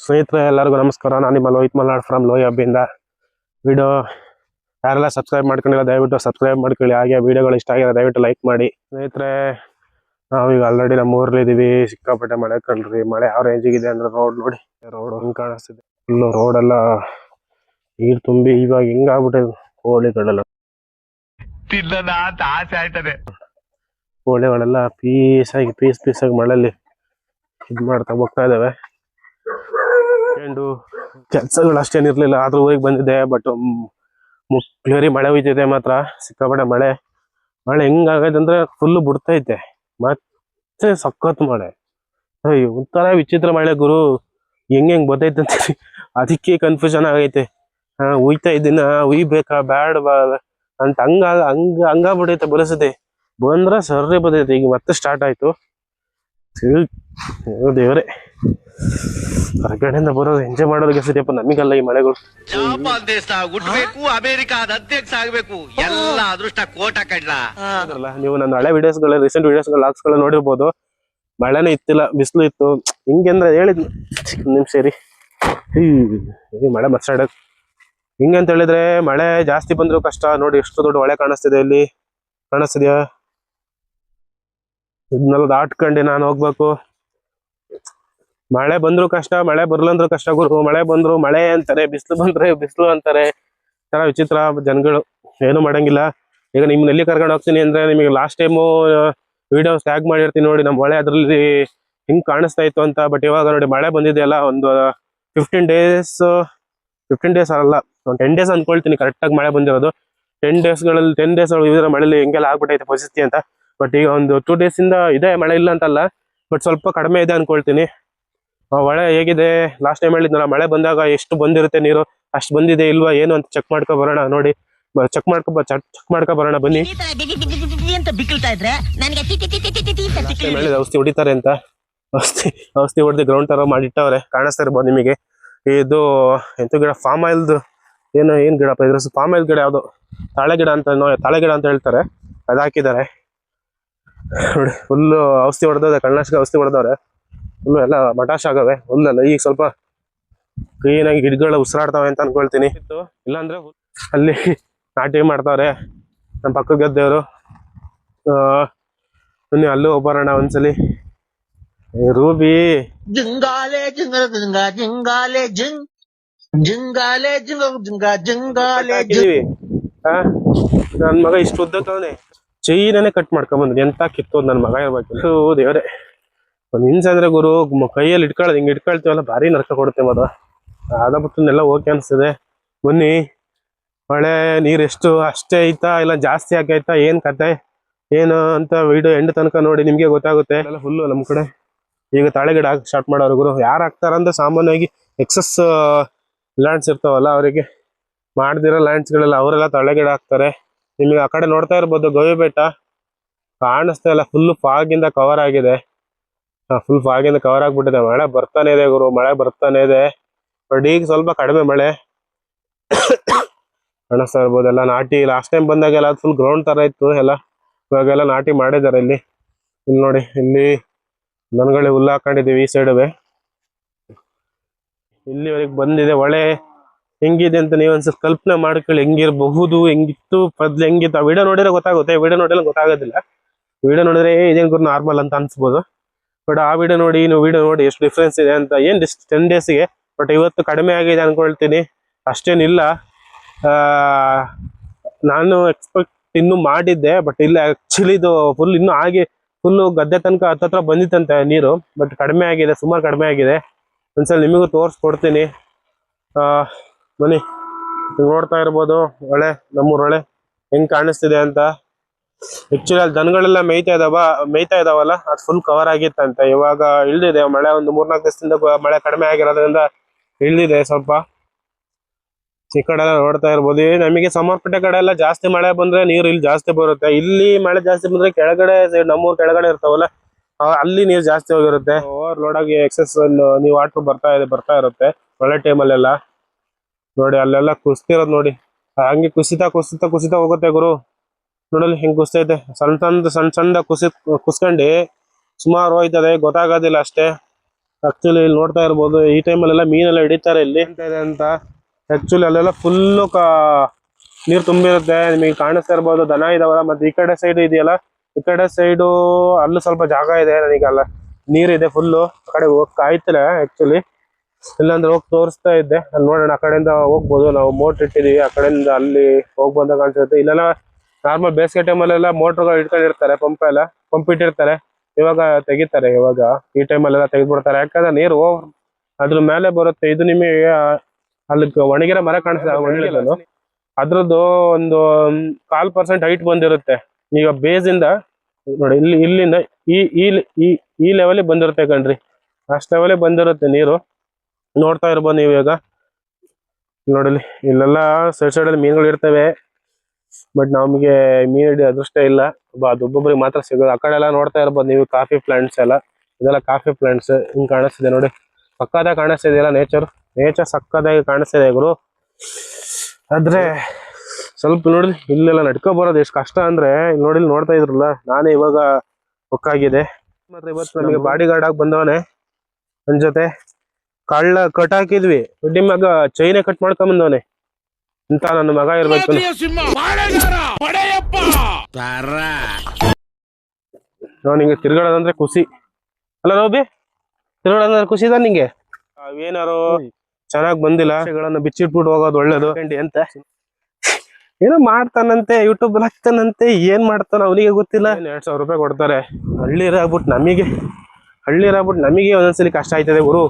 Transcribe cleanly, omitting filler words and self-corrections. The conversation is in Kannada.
ಸ್ನೇಹಿತರೆ ಎಲ್ಲರಿಗೂ ನಮಸ್ಕಾರ. ನಾನು ನಿಮ್ಮ ಲೋಹಿತ್ ಮಲ್ನಾಡ್ ಫ್ರಮ್ ಲೋಹಿ ಹಬ್ಬಿಂದ. ವಿಡಿಯೋ ಯಾರೆಲ್ಲ ಸಬ್ಸ್ಕ್ರೈಬ್ ಮಾಡ್ಕೊಂಡಿಲ್ಲ ದಯವಿಟ್ಟು ಸಬ್ಸ್ಕ್ರೈಬ್ ಮಾಡ್ಕೊಳ್ಳಿ. ಹಾಗೆ ವಿಡಿಯೋಗಳು ಇಷ್ಟ ಆಗಿದೆ ದಯವಿಟ್ಟು ಲೈಕ್ ಮಾಡಿ. ಸ್ನೇಹಿತರೆ ನಾವೀಗ ಆಲ್ರೆಡಿ ನಮ್ಮ ಊರಲ್ಲಿದ್ದೀವಿ. ಸಿಕ್ಕಾಪಟ್ಟೆ ಮಳೆ ಕಂಡ್ರಿ. ಮಳೆ ಯಾವ ರೇಂಜಿಗಿದೆ ಅಂದ್ರೆ ರೋಡ್ ನೋಡಿ, ರೋಡ್ ಹೆಂಗ್ ಕಾಣಿಸ್ತಿದೆ. ಫುಲ್ಲು ರೋಡೆಲ್ಲ ನೀರು ತುಂಬಿ ಇವಾಗ ಹೆಂಗಾಗ್ಬಿಟ್ಟಿದೆ. ಕೋಳಿಗಳೆಲ್ಲ ಆಸೆ ಆಯ್ತದೆ. ಕೋಳಿಗಳೆಲ್ಲ ಪೀಸ್ ಆಗಿ ಮಳೆಯಲ್ಲಿ ಇದ್ ಮಾಡ್ತಾ ಹೋಗ್ತಾ ಇದಾವೆ. ಕೆಲ್ಸಗಳು ಅಷ್ಟೇನಿರ್ಲಿಲ್ಲ, ಆದ್ರೂ ಊರಿಗೆ ಬಂದಿದ್ದೆ. ಬಟ್ ಕ್ಲಿಯರಿ ಮಳೆ ಹೋಯ್ತಿದೆ ಮಾತ್ರ. ಸಿಕ್ಕಾಪಟ್ಟೆ ಮಳೆ ಹೆಂಗಾಗೈತೆ ಅಂದ್ರೆ ಫುಲ್ ಬಿಡ್ತೈತೆ, ಮತ್ತೆ ಸಖತ್ ಮಳೆ. ಅಯ್ಯೋ ಒಂಥರ ವಿಚಿತ್ರ ಮಳೆ ಗುರು. ಹೆಂಗ್ ಬರ್ತೈತೆ ಅಂತ ಅದಕ್ಕೆ ಕನ್ಫ್ಯೂಷನ್ ಆಗೈತೆ. ಉಯ್ತಾ ಇದ್ದೀನ, ಉಯ್ಬೇಕಾ ಬ್ಯಾಡ ಅಂತ ಹಂಗಾಗ್ಬಿಟ್ಟೈತೆ. ಪರಿಸ್ಥಿತಿ ಬಂದ್ರ ಸರ್ರಿ ಬರ್ತೈತೆ. ಈಗ ಮತ್ತೆ ಸ್ಟಾರ್ಟ್ ಆಯ್ತು. ದೇವ್ರೆ, ಹೊರಗಡೆಯಿಂದ ಬರೋದು ಎಂಜಾಯ್ ಮಾಡೋರಿಗೆ ಸರಿಯಪ್ಪ, ನಮಗಲ್ಲ ಈ ಮಳೆಗಳು. ಜಪಾನ್ ದೇಶ ಹುಟ್ಟಬೇಕು, ಅಮೆರಿಕಾದ ಅಧ್ಯಕ್ಷ ಆಗ್ಬೇಕು, ಎಲ್ಲ ಅದೃಷ್ಟ ಕೋಟ ಕಡ್ಲ. ನೀವು ನನ್ನ ಹಳೆ ವಿಡಿಯೋಸ್ಗಳ ರೀಸೆಂಟ್ ವಿಡಿಯೋಸ್ಗಳ ಲಾಗ್ಸ್ಗಳ ನೋಡಿರ್ಬೋದು. ಮಳೆನೇ ಇತ್ತಿಲ್ಲ, ಬಿಸಿಲು ಇತ್ತು. ಹಿಂಗಂದ್ರೆ ಹೇಳಿದ್ ನಿಮಿಷ ರೀ, ಮಳೆ ಮಸ್ತಾಡ. ಹಿಂಗಂತ ಹೇಳಿದ್ರೆ ಮಳೆ ಜಾಸ್ತಿ ಬಂದ್ರು ಕಷ್ಟ. ನೋಡಿ ಎಷ್ಟು ದೊಡ್ಡ ಹೊಳೆ ಕಾಣಿಸ್ತಿದೆ ಇಲ್ಲಿ, ಕಾಣಿಸ್ತಿದ್ಯಾ? ಇದನ್ನೆಲ್ಲ ದಾಟ್ಕೊಂಡು ನಾನು ಹೋಗ್ಬೇಕು. ಮಳೆ ಬಂದ್ರು ಕಷ್ಟ, ಮಳೆ ಬರ್ಲಂದ್ರು ಕಷ್ಟ ಗುರು. ಮಳೆ ಬಂದ್ರು ಮಳೆ ಅಂತಾರೆ, ಬಿಸಿಲು ಬಂದ್ರೆ ಬಿಸಿಲು ಅಂತಾರೆ. ತರ ವಿಚಿತ್ರ ಜನಗಳು, ಏನು ಮಾಡಂಗಿಲ್ಲ. ಈಗ ನಿಮ್ನ ಎಲ್ಲಿ ಕರ್ಕೊಂಡು ಹೋಗ್ತೀನಿ ಅಂದ್ರೆ, ನಿಮಗೆ ಲಾಸ್ಟ್ ಟೈಮು ವಿಡಿಯೋಸ್ ಟ್ಯಾಗ್ ಮಾಡಿರ್ತೀನಿ ನೋಡಿ ನಮ್ಮ ಹೊಳೆ, ಅದ್ರಲ್ಲಿ ಹಿಂಗ್ ಕಾಣಿಸ್ತಾ ಇತ್ತು ಅಂತ. ಬಟ್ ಇವಾಗ ನೋಡಿ ಮಳೆ ಬಂದಿದೆಯಲ್ಲ, ಒಂದು 15 ಡೇಸ್ ಅಲ್ಲ, ಒಂದು 10 ಡೇಸ್ ಅನ್ಕೊಳ್ತೀನಿ ಕರೆಕ್ಟಾಗಿ ಮಳೆ ಬಂದಿರೋದು. 10 ಡೇಸ್ ಇದರ ಮಳೆಯಲ್ಲಿ ಹೆಂಗೆಲ್ಲ ಆಗ್ಬಿಟ್ಟೈತೆ ಪರಿಸ್ಥಿತಿ ಅಂತ. ಬಟ್ ಈಗ ಒಂದು 2 ಡೇಸ್ ಇಂದ ಇದೆ ಮಳೆ, ಇಲ್ಲ ಅಂತಲ್ಲ, ಬಟ್ ಸ್ವಲ್ಪ ಕಡಿಮೆ ಇದೆ ಅನ್ಕೊಳ್ತೀನಿ. ಹೊಳೆ ಹೇಗಿದೆ, ಲಾಸ್ಟ್ ಟೈಮ್ ಹೇಳಿದ್ನಲ್ಲ, ಮಳೆ ಬಂದಾಗ ಎಷ್ಟು ಬಂದಿರುತ್ತೆ ನೀರು, ಅಷ್ಟು ಬಂದಿದೆ ಇಲ್ವಾ ಏನು ಅಂತ ಚೆಕ್ ಮಾಡ್ಕೊ ಬರೋಣ. ನೋಡಿ ಚೆಕ್ ಮಾಡ್ಕೊ ಬರೋಣ ಬನ್ನಿ. ಔಷಧಿ ಹೊಡಿತಾರೆ ಅಂತ ಔಷಧಿ ಹೊಡೆದು ಗ್ರೌಂಡ್ ತರ ಮಾಡಿಟ್ಟವ್ರೆ, ಕಾಣಿಸ್ತಾ ಇರ್ಬೋದು ನಿಮಗೆ. ಇದು ಎಂತ ಗಿಡ, ಫಾರ್ಮ್ ಆಯಿಲ್ದು ಏನ್ ಗಿಡಪ್ಪ ಇದ್ರ, ಫಾರ್ಮ್ ಆಯಿಲ್ ಗಿಡ ಯಾವ್ದು, ತಾಳೆ ಗಿಡ ಅಂತ ಹೇಳ್ತಾರೆ, ಅದು ಹಾಕಿದ್ದಾರೆ ನೋಡಿ. ಫುಲ್ಲು ಔಷಧಿ ಹೊಡೆದವ್ರೆ, ಕಳ್ಳನಾಶಕ ಔಷಧಿ ಹೊಡೆದವ್ರೆ. ಫುಲ್ಲು ಎಲ್ಲ ಮಟಾಶ್ ಆಗವೆ ಹುಲ್ಲೆಲ್ಲ. ಈಗ ಸ್ವಲ್ಪ ಕ್ಲೀನಾಗಿ ಗಿಡಗಳು ಉಸಿರಾಡ್ತಾವೆ ಅಂತ ಅನ್ಕೊಳ್ತೀನಿ. ಇಲ್ಲಾಂದ್ರೆ ಅಲ್ಲಿ ನಾಟಿ ಮಾಡ್ತಾವ್ರೆ ನಮ್ಮ ಪಕ್ಕದ ಗದ್ದೆಯವರು. ಬನ್ನಿ ಅಲ್ಲೂ ಹೋಗ್ಬರೋಣ ಒಂದ್ಸಲಿ. ರೂಬಿ ಜಿಂಗಾಲೆ ಜಿಂಗಾಲೆ ನನ್ ಮಗ ಇಷ್ಟು ಉದ್ದಕ್ಕವನೆ ಚೈನೇ ಕಟ್ ಮಾಡ್ಕೊಂಬಂದ್ ಎಂತ ಕಿತ್ತೋದ್ ನನ್ ಮಗ ಇರ್ಬೇಕು. ದೇವ್ರೆ, ಒಂದ್ ಹಿಂಸೆ ಅಂದ್ರೆ ಗುರು, ಕೈಯಲ್ಲಿ ಇಟ್ಕೊಳ್ಳೋದು ಹಿಂಗ್ ಇಟ್ಕೊಳ್ತೀವಲ್ಲ, ಭಾರಿ ನರ್ಕ ಕೊಡುತ್ತೆ ಮದ. ಅದ ಬಿಟ್ಟನ್ನೆಲ್ಲ ಓಕೆ ಅನ್ಸ್ತದೆ. ಬನ್ನಿ, ಮಳೆ ನೀರ್ ಎಷ್ಟು ಅಷ್ಟೇ ಐತಾ ಇಲ್ಲ ಜಾಸ್ತಿ ಆಗೈತಾ, ಏನ್ ಕತೆ ಏನು ಅಂತ ವಿಡಿಯೋ ಎಂಡ್ ತನಕ ನೋಡಿ, ನಿಮ್ಗೆ ಗೊತ್ತಾಗುತ್ತೆ. ಎಲ್ಲ ಫುಲ್ಲು ನಮ್ ಕಡೆ ಈಗ ತಾಳೆ ಗಿಡ ಸ್ಟಾರ್ಟ್ ಮಾಡೋರು ಗುರು. ಯಾರು ಹಾಕ್ತಾರಂದ್ರೆ ಸಾಮಾನ್ಯವಾಗಿ ಎಕ್ಸಸ್ ಲ್ಯಾಂಡ್ಸ್ ಇರ್ತಾವಲ್ಲ, ಅವರಿಗೆ ಮಾಡ್ದಿರೋ ಲ್ಯಾಂಡ್ಸ್ಗಳೆಲ್ಲ ಅವರೆಲ್ಲ ತಾಳೆ ಗಿಡ ಹಾಕ್ತಾರೆ. ನಿಮಗೆ ಆ ಕಡೆ ನೋಡ್ತಾ ಇರ್ಬೋದು, ಗವಿ ಬೆಟ್ಟ ಕಾಣಿಸ್ತಾ ಇಲ್ಲ, ಫುಲ್ ಫಾಗಿಂದ ಕವರ್ ಆಗಿದೆ. ಫುಲ್ ಫಾಗಿಂದ ಕವರ್ ಆಗ್ಬಿಟ್ಟಿದೆ. ಮಳೆ ಬರ್ತಾನೆ ಇದೆ ಗುರು, ಮಳೆ ಬರ್ತಾನೆ ಇದೆ. ಬಟ್ ಈಗ ಸ್ವಲ್ಪ ಕಡಿಮೆ ಮಳೆ ಕಾಣಿಸ್ತಾ ಇರ್ಬೋದು. ಎಲ್ಲ ನಾಟಿ ಲಾಸ್ಟ್ ಟೈಮ್ ಬಂದಾಗೆಲ್ಲ ಫುಲ್ ಗ್ರೌಂಡ್ ತರ ಇತ್ತು ಎಲ್ಲ, ಇವಾಗೆಲ್ಲ ನಾಟಿ ಮಾಡಿದ್ದಾರೆ. ಇಲ್ಲಿ ನೋಡಿ, ಇಲ್ಲಿ ದನಗಳಿಗೆ ಹುಲ್ಲು ಹಾಕೊಂಡಿದೀವಿ ಈ ಸೈಡುವೆ. ಇಲ್ಲಿವರೆಗೆ ಬಂದಿದೆ. ಹೊಳೆ ಹೆಂಗಿದೆ ಅಂತ ನೀವು ಒಂದ್ಸಲ ಕಲ್ಪನೆ ಮಾಡ್ಕೊಳ್ಳಿ, ಹೆಂಗಿರಬಹುದು, ಹೆಂಗಿತ್ತು ಮೊದ್ಲು, ಹೆಂಗಿತ್ತು. ಆ ವಿಡಿಯೋ ನೋಡಿದ್ರೆ ಗೊತ್ತಾಗುತ್ತೆ, ವಿಡಿಯೋ ನೋಡಿದ್ರೆ ಗೊತ್ತಾಗೋದಿಲ್ಲ. ವಿಡಿಯೋ ನೋಡಿದ್ರೆ ಇದೇನ್ ಗುರು ನಾರ್ಮಲ್ ಅಂತ ಅನ್ಸ್ಬೋದು. ಬಟ್ ಆ ವಿಡಿಯೋ ನೋಡಿ, ವಿಡಿಯೋ ನೋಡಿ ಎಷ್ಟು ಡಿಫ್ರೆನ್ಸ್ ಇದೆ ಅಂತ. ಏನ್ 10 ಡೇಸ್ಗೆ, ಬಟ್ ಇವತ್ತು ಕಡಿಮೆ ಆಗಿದೆ ಅನ್ಕೊಳ್ತೀನಿ, ಅಷ್ಟೇನಿಲ್ಲ. ನಾನು ಎಕ್ಸ್ಪೆಕ್ಟ್ ಇನ್ನೂ ಮಾಡಿದ್ದೆ, ಬಟ್ ಇಲ್ಲ ಆಕ್ಚುಲಿ ಇದು ಫುಲ್ ಇನ್ನೂ ಆಗಿ ಫುಲ್ಲು ಗದ್ದೆ ತನಕ ಹತ್ತತ್ರ ಬಂದಿತ್ತಂತೆ ನೀರು. ಬಟ್ ಕಡಿಮೆ ಆಗಿದೆ, ಸುಮಾರು ಕಡಿಮೆ ಆಗಿದೆ. ಒಂದ್ಸಲ ನಿಮಗೂ ತೋರಿಸ್ಕೊಡ್ತೀನಿ. ಬನ್ನಿ, ನೋಡ್ತಾ ಇರ್ಬೋದು ಹೊಳೆ, ನಮ್ಮೂರ್ ಹೊಳೆ ಹೆಂಗ್ ಕಾಣಿಸ್ತಿದೆ ಅಂತ. ಆಕ್ಚುಲಿ ಅಲ್ಲಿ ದನಗಳೆಲ್ಲ ಮೇಯ್ತಾ ಇದಾವಲ್ಲ, ಅದು ಫುಲ್ ಕವರ್ ಆಗಿತ್ತಂತೆ. ಇವಾಗ ಇಳ್ದಿದೆ ಮಳೆ, ಒಂದು 3-4 ದಿವಸದಿಂದ ಮಳೆ ಕಡಿಮೆ ಆಗಿರೋದ್ರಿಂದ ಇಳ್ದಿದೆ ಸ್ವಲ್ಪ. ಈ ಕಡೆ ಎಲ್ಲ ನೋಡ್ತಾ ಇರ್ಬೋದು. ನಮಗೆ ಸಮರ್ಪಟ್ಟೆ ಕಡೆ ಎಲ್ಲ ಜಾಸ್ತಿ ಮಳೆ ಬಂದ್ರೆ ನೀರು ಇಲ್ಲಿ ಜಾಸ್ತಿ ಬರುತ್ತೆ. ಇಲ್ಲಿ ಮಳೆ ಜಾಸ್ತಿ ಬಂದ್ರೆ ಕೆಳಗಡೆ ನಮ್ಮೂರ್ ಕೆಳಗಡೆ ಇರ್ತಾವಲ್ಲ, ಅಲ್ಲಿ ನೀರು ಜಾಸ್ತಿ ಹೋಗಿರುತ್ತೆ. ಓವರ್ ಲೋಡ್ ಆಗಿ ಎಕ್ಸೆಸ್ ನೀವು ವಾಟರ್ ಬರ್ತಾ ಇರುತ್ತೆ ಮಳೆ ಟೈಮಲ್ಲೆಲ್ಲ. ನೋಡಿ ಅಲ್ಲೆಲ್ಲ ಕುಸ್ತಿರೋದು ನೋಡಿ, ಹಂಗೆ ಕುಸಿತಾ ಹೋಗುತ್ತೆ ಗುರು. ನೋಡಲಿ ಹೆಂಗ್ ಕುಸ್ತೈತೆ, ಸಣ್ಣ ಕುಸ್ಕೊಂಡು ಸುಮಾರು ಹೋಯ್ತದೆ, ಗೊತ್ತಾಗೋದಿಲ್ಲ ಅಷ್ಟೇ. ಆಕ್ಚುಲಿ ಇಲ್ಲಿ ನೋಡ್ತಾ ಇರ್ಬೋದು ಈ ಟೈಮಲ್ಲೆಲ್ಲ ಮೀನೆಲ್ಲ ಹಿಡಿತಾರೆ ಇಲ್ಲಿ ಅಂತ ಇದೆ ಅಂತ. ಆಕ್ಚುಲಿ ಅಲ್ಲೆಲ್ಲ ಫುಲ್ಲು ನೀರು ತುಂಬಿರುತ್ತೆ, ನಿಮಗೆ ಕಾಣಿಸ್ತಾ ಇರ್ಬೋದು. ದನ ಇದಾವಲ್ಲ, ಮತ್ತೆ ಈ ಕಡೆ ಸೈಡ್ ಇದೆಯಲ್ಲ, ಈ ಕಡೆ ಸೈಡು ಅಲ್ಲೂ ಸ್ವಲ್ಪ ಜಾಗ ಇದೆ. ನನಗೆ ಅಲ್ಲ ನೀರಿದೆ ಫುಲ್ಲು, ಆ ಕಡೆ ಹೋಗಕ್ ಆಯ್ತಿಲ್ಲ ಆಕ್ಚುಲಿ, ಇಲ್ಲಾಂದ್ರೆ ಹೋಗಿ ತೋರಿಸ್ತಾ ಇದ್ದೆ. ಅಲ್ಲಿ ನೋಡೋಣ, ಆ ಕಡೆಯಿಂದ ಹೋಗ್ಬೋದು. ನಾವು ಮೋಟ್ರ್ ಇಟ್ಟಿದೀವಿ, ಆ ಕಡೆಯಿಂದ ಅಲ್ಲಿ ಹೋಗಿ ಬಂದಾಗ ಕಾಣಿಸುತ್ತೆ. ಇಲ್ಲೆಲ್ಲ ನಾರ್ಮಲ್ ಬೇಸಿಗೆ ಟೈಮಲ್ಲೆಲ್ಲ ಮೋಟ್ರ್ಗಳು ಇಟ್ಕೊಂಡಿರ್ತಾರೆ, ಪಂಪ್ ಇಟ್ಟಿರ್ತಾರೆ. ಇವಾಗ ತೆಗಿತಾರೆ, ಇವಾಗ ಈ ಟೈಮಲ್ಲೆಲ್ಲ ತೆಗೆದ್ಬಿಡ್ತಾರೆ. ಯಾಕಂದ್ರೆ ನೀರು ಅದ್ರ ಮೇಲೆ ಬರುತ್ತೆ. ಇದು ನಿಮಗೆ ಅಲ್ಲಿ ಒಣಗಿರೋ ಮರ ಕಾಣಿಸ್ತದೆ, ಒಣಗಿರೋದು ಅದ್ರದ್ದು ಒಂದು 1/4% ಹೈಟ್ ಬಂದಿರುತ್ತೆ. ಈಗ ಬೇಸಿಂದ ನೋಡಿ, ಇಲ್ಲಿಂದ ಈ ಲೆವೆಲಿಗೆ ಬಂದಿರುತ್ತೆ ಕಣ್ರಿ, ಅಷ್ಟು ಲೆವೆಲಿಗೆ ಬಂದಿರುತ್ತೆ ನೀರು. ನೋಡ್ತಾ ಇರ್ಬೋದು ನೀವು ಈಗ ನೋಡಲಿ. ಇಲ್ಲೆಲ್ಲ ಸೈಡ್ ಮೀನುಗಳು ಇರ್ತವೆ, ಬಟ್ ನಮಗೆ ಮೀನು ಹಿಡಿಯೋ ಅದೃಷ್ಟ ಇಲ್ಲ. ಒಬ್ಬೊಬ್ರಿಗೆ ಮಾತ್ರ ಸಿಗೋದು. ಆ ಕಡೆ ಎಲ್ಲ ನೋಡ್ತಾ ಇರ್ಬೋದು ನೀವು, ಕಾಫಿ ಪ್ಲಾಂಟ್ಸ್ ಎಲ್ಲ, ಇದೆಲ್ಲ ಕಾಫಿ ಪ್ಲಾಂಟ್ಸ್ ಹಿಂಗ್ ಕಾಣಿಸ್ತಿದೆ ನೋಡಿ. ಸಕ್ಕದಾಗಿ ಕಾಣಿಸ್ತಿದೆಯಲ್ಲ ನೇಚರ್ ಸಕ್ಕದಾಗಿ ಕಾಣಿಸ್ತಿದೆ ಗುರು. ಆದ್ರೆ ಸ್ವಲ್ಪ ನೋಡಿ, ಇಲ್ಲೆಲ್ಲ ನಡ್ಕೊ ಬರೋದು ಎಷ್ಟು ಕಷ್ಟ ಅಂದ್ರೆ, ಇಲ್ಲಿ ನೋಡಿ, ನೋಡ್ತಾ ಇದ್ರಲ್ಲ, ನಾನೇ ಇವಾಗ ಹೊಕ್ಕಾಗಿದೆ. ಮಾತ್ರ ಇವತ್ತು ನಮಗೆ ಬಾಡಿ ಗಾರ್ಡ್ ಆಗಿ ಬಂದವನೆ. ನನ್ ಜೊತೆ ಕಳ್ಳ ಕಟ್ ಹಾಕಿದ್ವಿ, ದುಡ್ಡಿ ಮಗ ಚೈನೆ ಕಟ್ ಮಾಡ್ಕೊಂಡ್ ಬಂದವನೆ ಇಂತ ನನ್ನ ಮಗ ಇರ್ಬೇಕು. ನಿಂಗೆ ತಿರ್ಗಾಡೋದಂದ್ರೆ ಖುಷಿ ಅಲ್ಲ ರೋಬಿ? ತಿರ್ಗಾಡೋದಂದ್ರೆ ಖುಷಿ ಇದ ನಿಂಗೆ? ಏನಾರು ಚೆನ್ನಾಗ್ ಬಂದಿಲ್ಲ ಬಿಚ್ಚಿಟ್ಬಿಟ್ಟು ಹೋಗೋದು ಒಳ್ಳೇದು ಅಂತ ಏನೋ ಮಾಡ್ತಾನಂತೆ, ಯೂಟ್ಯೂಬ್ ಹಾಕ್ತಾನಂತೆ. ಏನ್ ಮಾಡ್ತಾನ ಅವನಿಗೆ ಗೊತ್ತಿಲ್ಲ. 2,000 ರೂಪಾಯಿ ಕೊಡ್ತಾರೆ. ಹಳ್ಳಿರಾಗ್ಬಿಟ್ಟು ನಮಗೆ ಒಂದೊಂದ್ಸಲಿ ಕಷ್ಟ ಆಯ್ತದೆ ಗುರು.